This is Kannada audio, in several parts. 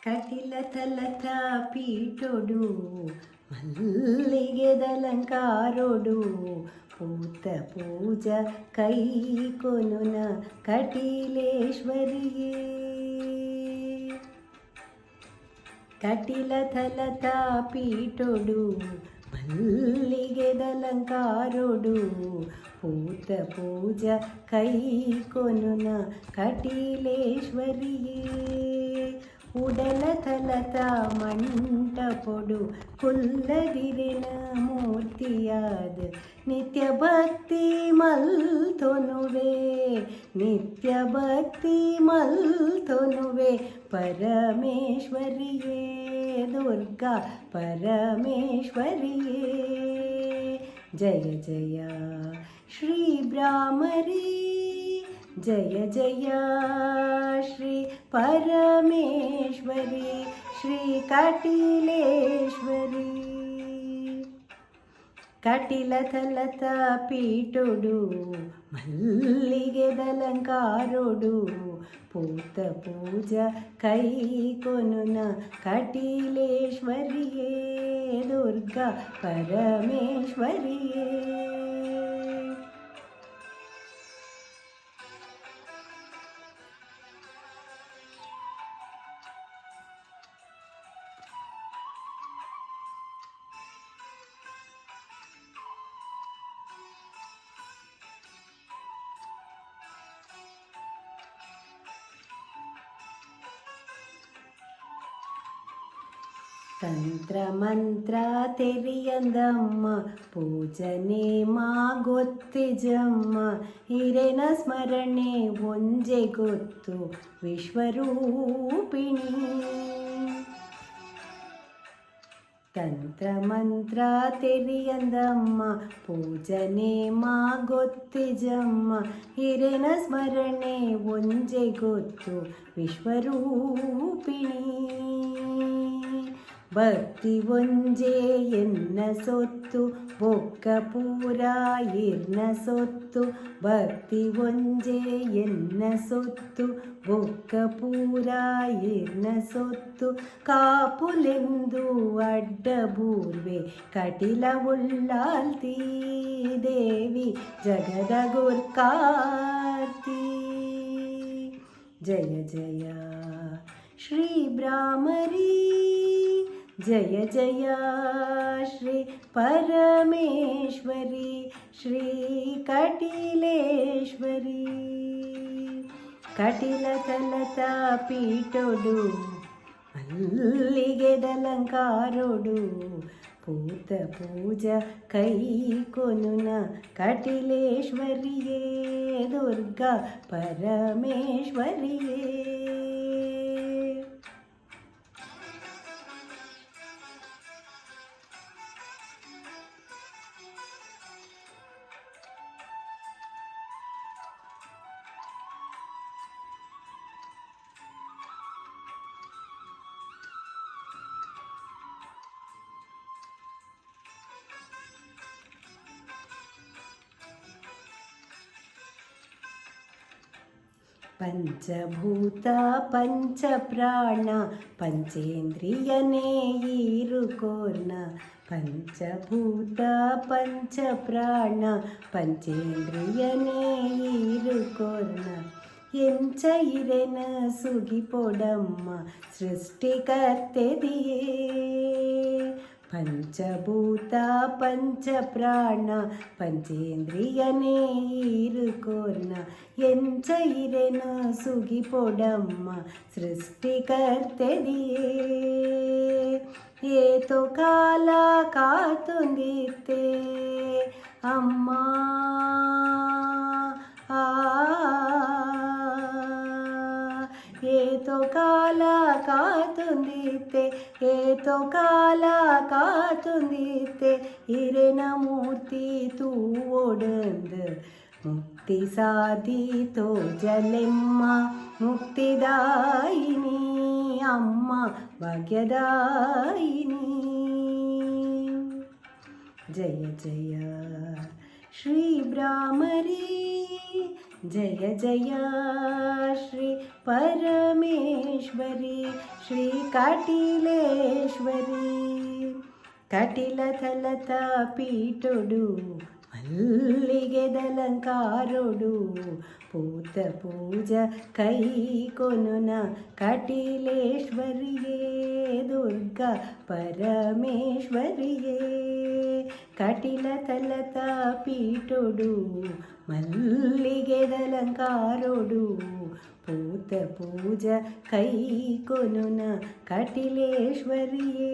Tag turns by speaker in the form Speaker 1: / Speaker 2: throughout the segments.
Speaker 1: ಕಟಿಲತಲತ ಪೀಠೊಡು ಮಲ್ಲಿಗೆದಲಂಕಾರೊಡು ಪೂತ ಪೂಜ ಕೈ ಕೊನುನ ಕಟಿಲೇಶ್ವರಿಯೇ. ಕಟಿಲತಲತ ಪೀಠೊಡು ಮಲ್ಲಿಗೆದಲಂಕಾರೊಡು ಪೂತ ಪೂಜ ಕೈ ಕೊನುನ ಕಟಿಲೇಶ್ವರಿಯೇ. ಉಡಲತಲತ ಮಂಟಪೊಡು ಕುಲ್ಲದಿರೆನ ಮೂರ್ತಿಯಾದ ನಿತ್ಯ ಭಕ್ತಿ ಮಲ್ತೊನುವೆ. ನಿತ್ಯ ಭಕ್ತಿ ಮಲ್ತೊನುವೆ ಪರಮೇಶ್ವರಿಯೇ. ದುರ್ಗಾ ಪರಮೇಶ್ವರಿಯೇ. ಜಯ ಜಯ ಶ್ರೀ ಭ್ರಾಮರಿ. ಜಯ ಜಯ ಶ್ರೀ ಪರಮೇಶ್ವರಿ ಶ್ರೀ ಕಟಿಲೇಶ್ವರಿ. ಕಟಿಲತಲತ ಪೀಠೊಡು ಮಲ್ಲಿಗೆದಲಂಕಾರೊಡು ಪೂತ ಪೂಜ ಕೈ ಕೊನುನ ಕಟಿಲೇಶ್ವರಿಯೇ. ದುರ್ಗಾ ಪರಮೇಶ್ವರಿಯೇ. ತಂತ್ರ ಮಂತ್ರ ತೆರಿಯಂದಮ್ಮ ಪೂಜನೆ ಗೊತ್ತಿಜಮ್ಮ. ಹಿರೇನ ಸ್ಮರಣೆ ಒಂಜೆ ಗೊತ್ತು ವಿಶ್ವರೂಪಿಣಿ. ತಂತ್ರ ಮಂತ್ರ ತೆರಿಯಂದಮ್ಮ ಪೂಜನೆ ಗೊತ್ತಿಜಮ್ಮ. ಹಿರೇನ ಸ್ಮರಣೆ ಒಂಜೆ ಗೊತ್ತು ವಿಶ್ವರೂಪಿಣಿ. ಭಕ್ತಿ ಒಂಜೇ ಎನ್ನ ಸೊತ್ತು ಬೊಕ್ಕ ಪೂರ ಇರ್ನ ಸೊತ್ತು. ಭಕ್ತಿ ಒಂಜೇ ಎನ್ನ ಸೊತ್ತು ಬೊಕ್ಕ ಪೂರ ಇರ್ನ ಸೊತ್ತು. ಕಾಪುಲೆಂದು ಅಡ್ಡ ಬೂರ್ವೆ ಕಟಿಲ ಉಳ್ಳಾಲ್ತಿ ದೇವಿ ಜಗದ ಗುರ್ಕಾರ್ತಿ. ಜಯ ಜಯ ಶ್ರೀ ಭ್ರಾಮರಿ. ಜಯ ಜಯ ಶ್ರೀ ಪರಮೇಶ್ವರಿ ಶ್ರೀ ಕಟಿಲೇಶ್ವರಿ. ಕಟಿಲತಲತ ಪೀಠೊಡು ಮಲ್ಲಿಗೆದಲಂಕಾರೊಡು ಪೂತ ಪೂಜ ಕೈ ಕೊನುನ ಕಟಿಲೇಶ್ವರಿಯೇ. ದುರ್ಗಾ ಪರಮೇಶ್ವರಿಯೇ. ಪಂಚಭೂತ ಪಂಚಪ್ರಾಣ ಪಂಚೇಂದ್ರಿಯನೇ ಈರುಕೋರ್ನ. ಪಂಚಭೂತ ಪಂಚಪ್ರಾಣ ಪಂಚೇಂದ್ರಿಯನೇ ಈರುಕೋರ್ನ. ಎಂಚ ಇರೆನ ಸುಗಿಪೊಡಮ್ಮ ಸೃಷ್ಟಿಕರ್ತೆದಿಯೇ. ಪಂಚಭೂತ ಪಂಚಪ್ರಾಣ ಪಂಚೇಂದ್ರಿಯನೇ ಈರುಕೋರ್ನ. ಎಂಚ ಇರೆನ ಸುಗಿಪೊಡಮ್ಮ ಸೃಷ್ಟಿಕರ್ತೆದಿಯೇ. ಏತೋ ಕಾಲ ಕಾತುಂದಿತ್ತೆ ಅಮ್ಮ. ಏತೋ ಕಾಲ ಕಾತುಂದಿತ್ತೆ ಏತೋ ಕಾಲ ಕಾತುಂದಿತ್ತೆ. ಹಿರೇನ ಮೂರ್ತಿ ತೂವೊಡಂದು ಮುಕ್ತಿ ಸಾಧಿತೋ ಜಲೆಮ್ಮ. ಮುಕ್ತಿದಾಯಿನಿ ಅಮ್ಮ ಭಾಗ್ಯದಾಯಿನಿ. ಜಯ ಜಯ ಶ್ರೀ ಭ್ರಾಮರಿ. जय जय श्री परमेश्वरी श्री कटिलेश्वरी कटिलतलता पीठुडु मल्लिगेदलंकारुडु पूत पूज कई कोनुन कटिलेश्वरिये दुर्गा परमेश्वरिये कटिलतलता पीठुडु मल्लिगेदलंकारुडु पूत पूज कई कोनुन कटिलेश्वरिये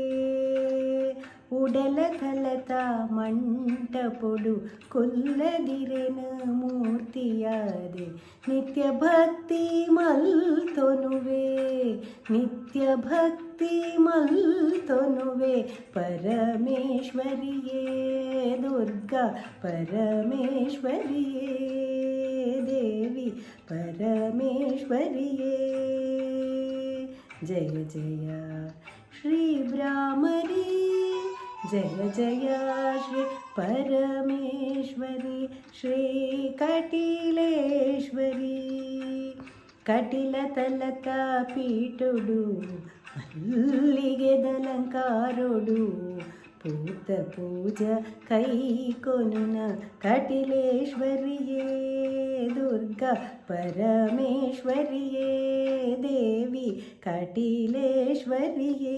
Speaker 1: उडलतलत मंटपुडु कुल्लदिरेन मूर्तियादे नित्य भक्ति मल्तोनुवे नित्य भक्ति मल्तोनुवे परमेश्वरिये दुर्गा परमेश्वरिये देवी परमेश्वरिये जय जय श्री भ्रामरी जय जय श्री परमेश्वरी श्री कटिलेश्वरी कटिलतलत पीठुडु मल्लिगेदलंकारुडु पूत पूज कई कोनुन कटिलेश्वरिये दुर्गा परमेश्वरिये देवी कटिलेश्वरिये